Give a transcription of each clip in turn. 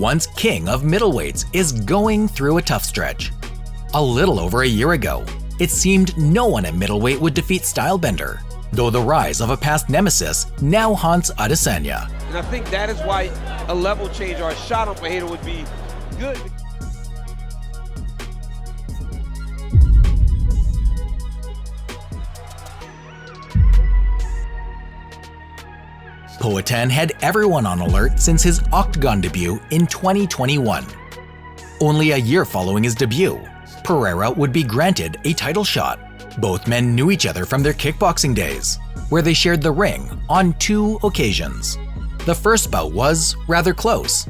once king of middleweights is going through a tough stretch. A little over a year ago, it seemed no one at middleweight would defeat Stylebender, though the rise of a past nemesis now haunts Adesanya. And I think that is why a level change or a shot on Pereira would be good. Poatan had everyone on alert since his Octagon debut in 2021. Only a year following his debut, Pereira would be granted a title shot. Both men knew each other from their kickboxing days, where they shared the ring on 2 occasions. The first bout was rather close.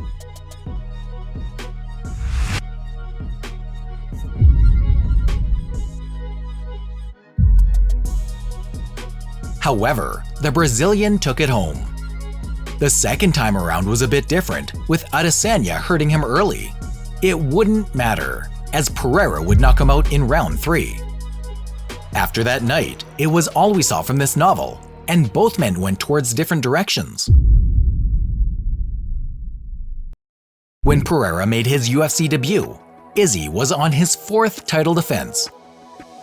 However, the Brazilian took it home. The second time around was a bit different, with Adesanya hurting him early. It wouldn't matter, as Pereira would knock him out in round 3. After that night, it was all we saw from this novel, and both men went towards different directions. When Pereira made his UFC debut, Izzy was on his 4th title defense.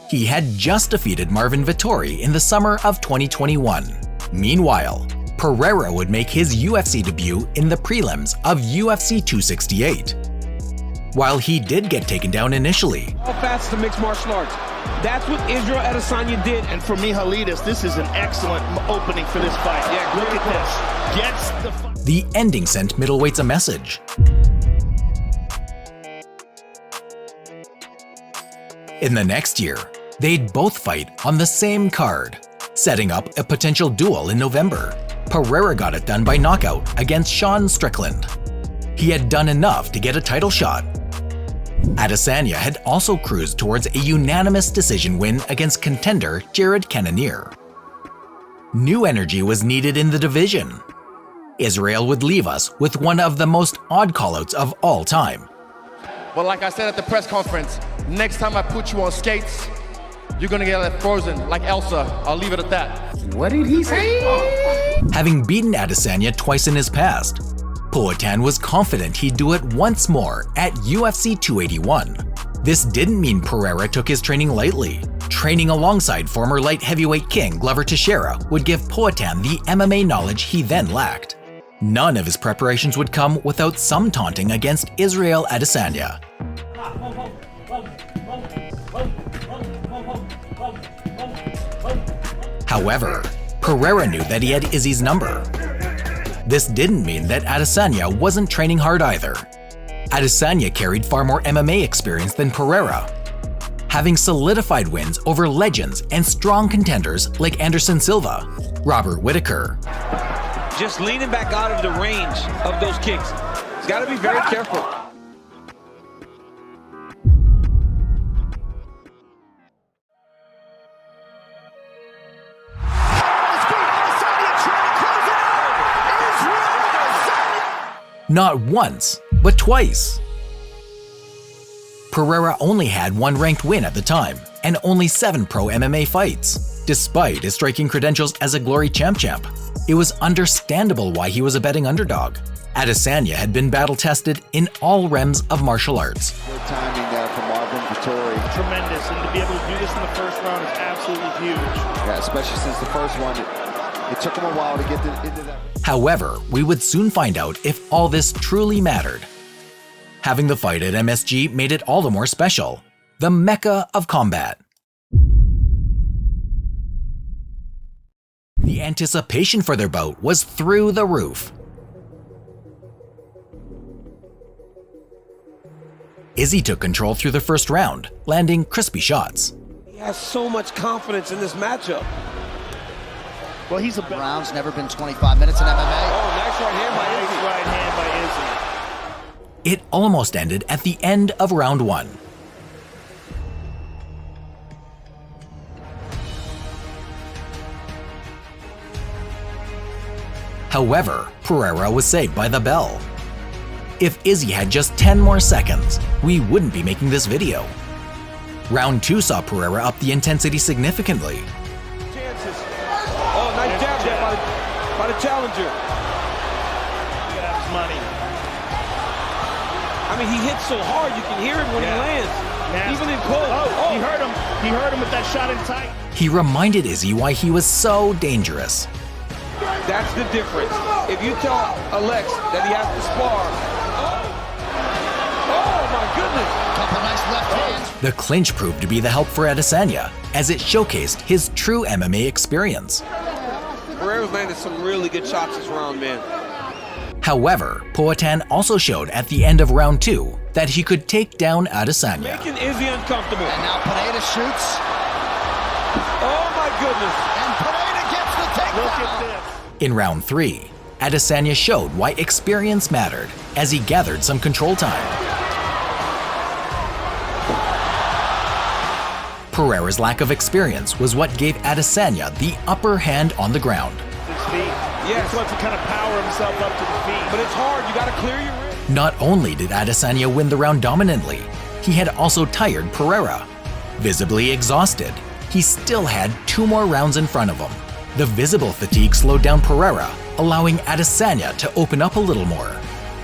He had just defeated Marvin Vettori in the summer of 2021. Meanwhile, Pereira would make his UFC debut in the prelims of UFC 268. While he did get taken down initially, All facets of mixed martial arts. That's what Israel Adesanya did. And for Michailidis, this is an excellent opening for this fight. Yeah, look at this. Gets the fight. the ending sent middleweights a message. In the next year, they'd both fight on the same card, setting up a potential duel in November. Pereira got it done by knockout against Sean Strickland. He had done enough to get a title shot. Adesanya had also cruised towards a unanimous decision win against contender Jared Cannonier. New energy was needed in the division. Israel would leave us with one of the most odd callouts of all time. But like I said at the press conference, next time I put you on skates, you're gonna get left frozen like Elsa. I'll leave it at that. What did he say? Having beaten Adesanya twice in his past, Poatan was confident he'd do it once more at UFC 281. This didn't mean Pereira took his training lightly. Training alongside former light heavyweight king Glover Teixeira would give Poatan the MMA knowledge he then lacked. None of his preparations would come without some taunting against Israel Adesanya. However, Pereira knew that he had Izzy's number. This didn't mean that Adesanya wasn't training hard either. Adesanya carried far more MMA experience than Pereira, having solidified wins over legends and strong contenders like Anderson Silva, Robert Whittaker. Just leaning back out of the range of those kicks. He's got to be very careful. Not once, but twice. Pereira only had one ranked win at the time, and only 7 pro MMA fights. Despite his striking credentials as a Glory champ, it was understandable why he was a betting underdog. Adesanya had been battle-tested in all realms of martial arts. Good timing there from Marvin Vettori. Tremendous, and to be able to do this in the first round is absolutely huge. Yeah, especially since the first one, it took him a while to get into that. However, we would soon find out if all this truly mattered. Having the fight at MSG made it all the more special, the Mecca of combat. The anticipation for their bout was through the roof. Izzy took control through the first round, landing crispy shots. He has so much confidence in this matchup. Well, he's a round's never been 25 minutes in MMA. Oh, nice right hand by Izzy. nice right hand by Izzy. It almost ended at the end of round 1. However, Pereira was saved by the bell. If Izzy had just 10 more seconds, we wouldn't be making this video. Round 2 saw Pereira up the intensity significantly. Chances. Oh, nice jab there by the challenger. Look at his money. mean, he hits so hard, you can hear it when he lands. Nasty. Even in cold. He hurt him. He hurt him with that shot in tight. He reminded Izzy why he was so dangerous. That's the difference. If you tell Alex that he has to spar, oh my goodness. Couple nice left hands. The clinch proved to be the help for Adesanya, as it showcased his true MMA experience. Pereira's landed some really good shots this round, man. However, Poatan also showed at the end of round 2 that he could take down Adesanya. Making Izzy uncomfortable. And now Pereira shoots. Oh my goodness. And Pereira gets the takedown. Look at this. In round 3, Adesanya showed why experience mattered as he gathered some control time. Pereira's lack of experience was what gave Adesanya the upper hand on the ground. His feet. Yes. He wants to kind of power himself up to the feet. But it's hard. You got to clear your wrist. Not only did Adesanya win the round dominantly, he had also tired Pereira. Visibly exhausted, he still had 2 more rounds in front of him. The visible fatigue slowed down Pereira, allowing Adesanya to open up a little more.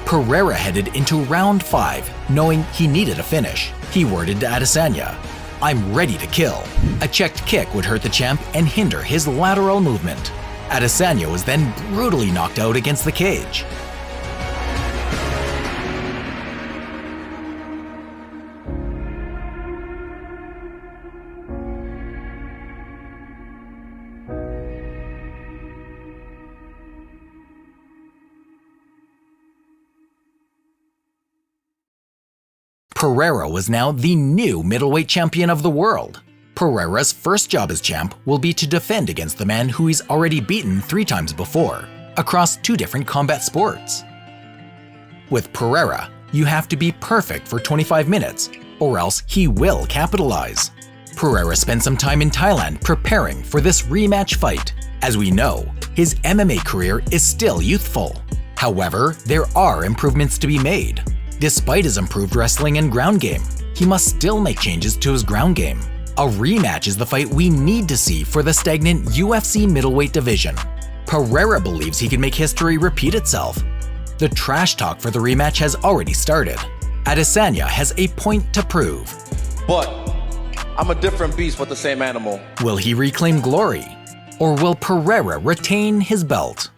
Pereira headed into round 5, knowing he needed a finish. He worded to Adesanya, "I'm ready to kill." A checked kick would hurt the champ and hinder his lateral movement. Adesanya was then brutally knocked out against the cage. Pereira was now the new middleweight champion of the world. Pereira's first job as champ will be to defend against the man who he's already beaten 3 times before, across 2 different combat sports. With Pereira, you have to be perfect for 25 minutes, or else he will capitalize. Pereira spent some time in Thailand preparing for this rematch fight. As we know, his MMA career is still youthful. However, there are improvements to be made. Despite his improved wrestling and ground game, he must still make changes to his ground game. A rematch is the fight we need to see for the stagnant UFC middleweight division. Pereira believes he can make history repeat itself. The trash talk for the rematch has already started. Adesanya has a point to prove. But I'm a different beast with the same animal. Will he reclaim glory? Or will Pereira retain his belt?